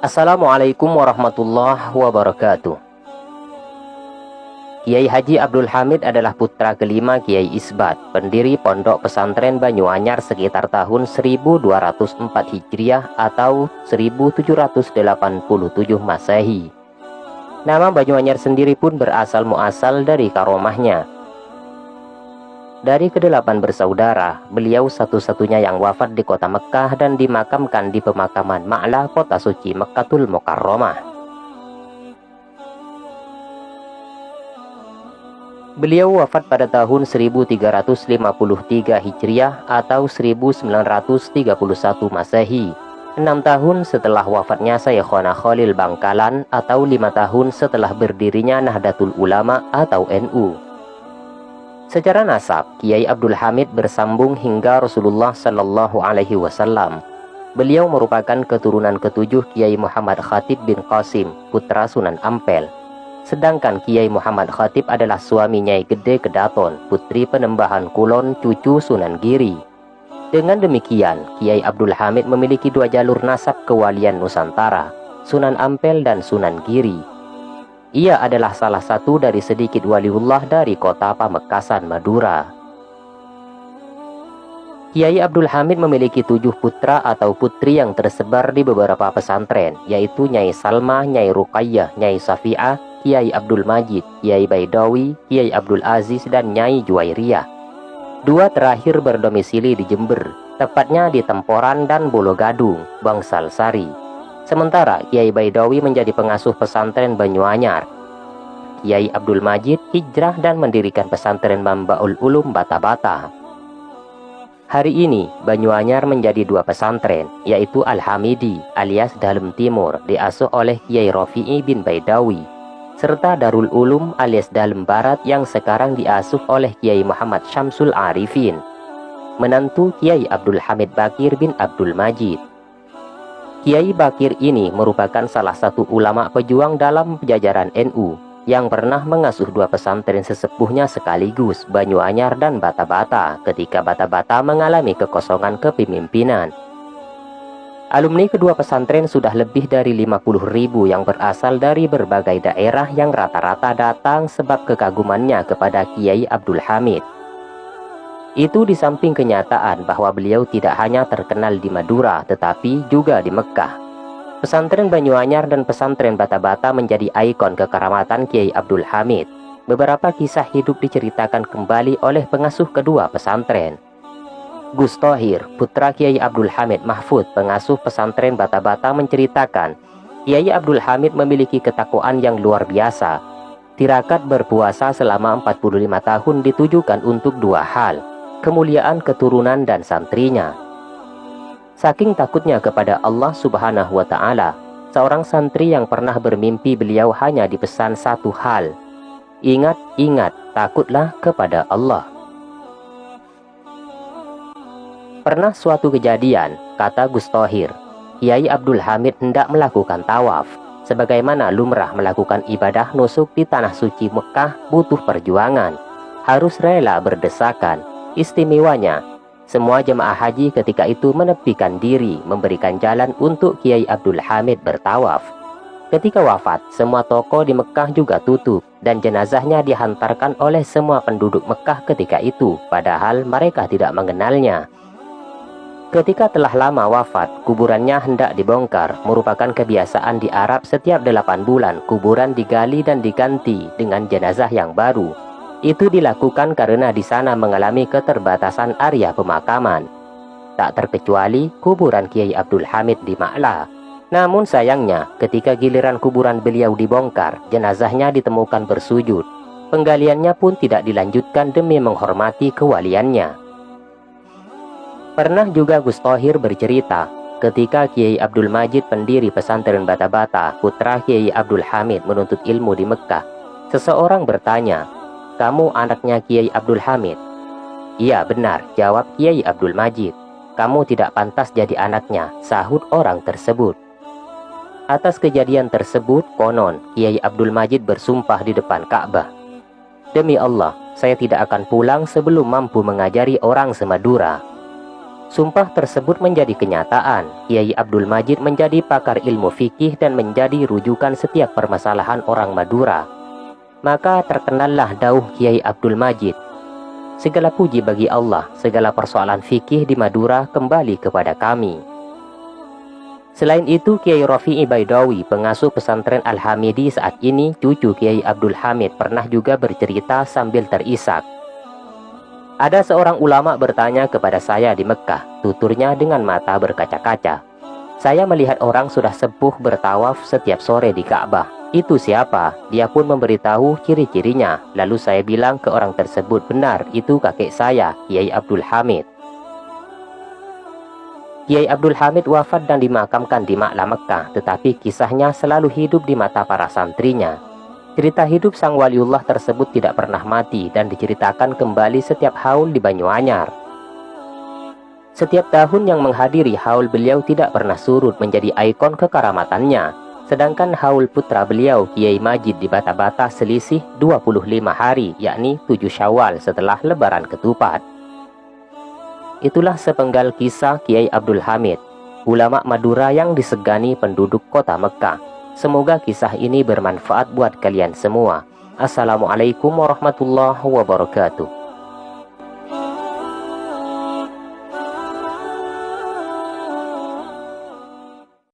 Assalamualaikum warahmatullahi wabarakatuh. Kiai Haji Abdul Hamid adalah putra kelima Kiai Isbat, pendiri Pondok Pesantren Banyuanyar sekitar tahun 1204 Hijriah atau 1787 Masehi. Nama Banyuanyar sendiri pun berasal muasal dari karomahnya. Dari kedelapan bersaudara, beliau satu-satunya yang wafat di kota Mekkah dan dimakamkan di pemakaman Ma'la, kota suci Mekkatul Mukarramah. Beliau wafat pada tahun 1353 Hijriah atau 1931 Masehi, 6 tahun setelah wafatnya Syekhona Khalil Bangkalan atau 5 tahun setelah berdirinya Nahdlatul Ulama atau NU. Secara nasab, Kiai Abdul Hamid bersambung hingga Rasulullah Shallallahu Alaihi Wasallam. Beliau merupakan keturunan ketujuh Kiai Muhammad Khatib bin Qasim, putra Sunan Ampel. Sedangkan Kiai Muhammad Khatib adalah suami Nyai Gede Kedaton, putri Penembahan Kulon, cucu Sunan Giri. Dengan demikian, Kiai Abdul Hamid memiliki dua jalur nasab kewalian Nusantara, Sunan Ampel dan Sunan Giri. Ia adalah salah satu dari sedikit waliullah dari kota Pamekasan, Madura. Kiai Abdul Hamid memiliki 7 putra atau putri yang tersebar di beberapa pesantren, yaitu Nyai Salma, Nyai Ruqayyah, Nyai Safi'ah, Kiai Abdul Majid, Kiai Baidawi, Kiai Abdul Aziz, dan Nyai Juwairiyah. 2 terakhir berdomisili di Jember, tepatnya di Temporan dan Bologadung, Bangsal Sari. Sementara Kiai Baidawi menjadi pengasuh pesantren Banyuanyar. Kiai Abdul Majid hijrah dan mendirikan pesantren Mambaul Ulum Bata-Bata. Hari ini, Banyuanyar menjadi 2 pesantren, yaitu Al-Hamidi alias Dalem Timur, diasuh oleh Kiai Rafi'i bin Baidawi, serta Darul Ulum alias Dalem Barat yang sekarang diasuh oleh Kiai Muhammad Syamsul Arifin, menantu Kiai Abdul Hamid Bakir bin Abdul Majid. Kiai Bakir ini merupakan salah satu ulama pejuang dalam jajaran NU yang pernah mengasuh 2 pesantren sesepuhnya sekaligus, Banyuanyar dan Bata-Bata, ketika Bata-Bata mengalami kekosongan kepemimpinan. Alumni kedua pesantren sudah lebih dari 50.000 yang berasal dari berbagai daerah yang rata-rata datang sebab kekagumannya kepada Kiai Abdul Hamid. Itu di samping kenyataan bahwa beliau tidak hanya terkenal di Madura tetapi juga di Mekkah. Pesantren Banyuanyar dan pesantren Bata-Bata menjadi ikon kekeramatan Kiai Abdul Hamid. Beberapa kisah hidup diceritakan kembali oleh pengasuh kedua pesantren. Gus Thohir, putra Kiai Abdul Hamid Mahfud, pengasuh pesantren Bata-Bata, menceritakan Kiai Abdul Hamid memiliki ketakwaan yang luar biasa. Tirakat berpuasa selama 45 tahun ditujukan untuk 2 hal, kemuliaan keturunan dan santrinya. Saking takutnya kepada Allah Subhanahu wa Ta'ala, seorang santri yang pernah bermimpi beliau hanya dipesan 1 hal, ingat, takutlah kepada Allah. Pernah suatu kejadian, kata Gus Thohir, Kiai Abdul Hamid hendak melakukan tawaf. Sebagaimana lumrah melakukan ibadah nusuk di tanah suci Mekah butuh perjuangan, harus rela berdesakan. Istimewanya, semua jemaah haji ketika itu menepikan diri, memberikan jalan untuk Kiai Abdul Hamid bertawaf. Ketika wafat, semua toko di Mekah juga tutup dan jenazahnya dihantarkan oleh semua penduduk Mekah ketika itu, padahal mereka tidak mengenalnya. Ketika telah lama wafat, kuburannya hendak dibongkar. Merupakan kebiasaan di Arab setiap 8 bulan, kuburan digali dan diganti dengan jenazah yang baru. Itu dilakukan karena di sana mengalami keterbatasan area pemakaman. Tak terkecuali kuburan Kiai Abdul Hamid di Ma'la. Namun sayangnya, ketika giliran kuburan beliau dibongkar, jenazahnya ditemukan bersujud. Penggaliannya pun tidak dilanjutkan demi menghormati kewaliannya. Pernah juga Gus Thohir bercerita, ketika Kiai Abdul Majid, pendiri pesantren Bata-Bata, putra Kiai Abdul Hamid, menuntut ilmu di Mekkah, seseorang bertanya, "Kamu anaknya Kiai Abdul Hamid?" "Iya benar," jawab Kiai Abdul Majid. "Kamu tidak pantas jadi anaknya," sahut orang tersebut. Atas kejadian tersebut, konon Kiai Abdul Majid bersumpah di depan Ka'bah, "Demi Allah, saya tidak akan pulang sebelum mampu mengajari orang semadura." Sumpah tersebut menjadi kenyataan. Kiai Abdul Majid menjadi pakar ilmu fikih dan menjadi rujukan setiap permasalahan orang Madura. Maka terkenallah dauh Kiai Abdul Majid, "Segala puji bagi Allah, segala persoalan fikih di Madura kembali kepada kami." Selain itu, Kiai Rafi'i Baidawi, pengasuh pesantren Al-Hamidi saat ini, cucu Kiai Abdul Hamid, pernah juga bercerita sambil terisak. "Ada seorang ulama bertanya kepada saya di Mekah," tuturnya dengan mata berkaca-kaca. "Saya melihat orang sudah sepuh bertawaf setiap sore di Ka'bah. Itu siapa?" Dia pun memberitahu ciri-cirinya. Lalu saya bilang ke orang tersebut, "Benar, itu kakek saya, Kiai Abdul Hamid." Kiai Abdul Hamid wafat dan dimakamkan di Ma'la Mekah, tetapi kisahnya selalu hidup di mata para santrinya. Cerita hidup sang waliullah tersebut tidak pernah mati dan diceritakan kembali setiap haul di Banyuanyar. Setiap tahun yang menghadiri haul beliau tidak pernah surut menjadi ikon kekaramatannya. Sedangkan haul putra beliau, Kiai Majid, di Bata-Bata selisih 25 hari, yakni 7 Syawal setelah Lebaran Ketupat. Itulah sepenggal kisah Kiai Abdul Hamid, ulama Madura yang disegani penduduk kota Mekah. Semoga kisah ini bermanfaat buat kalian semua. Assalamualaikum warahmatullahi wabarakatuh.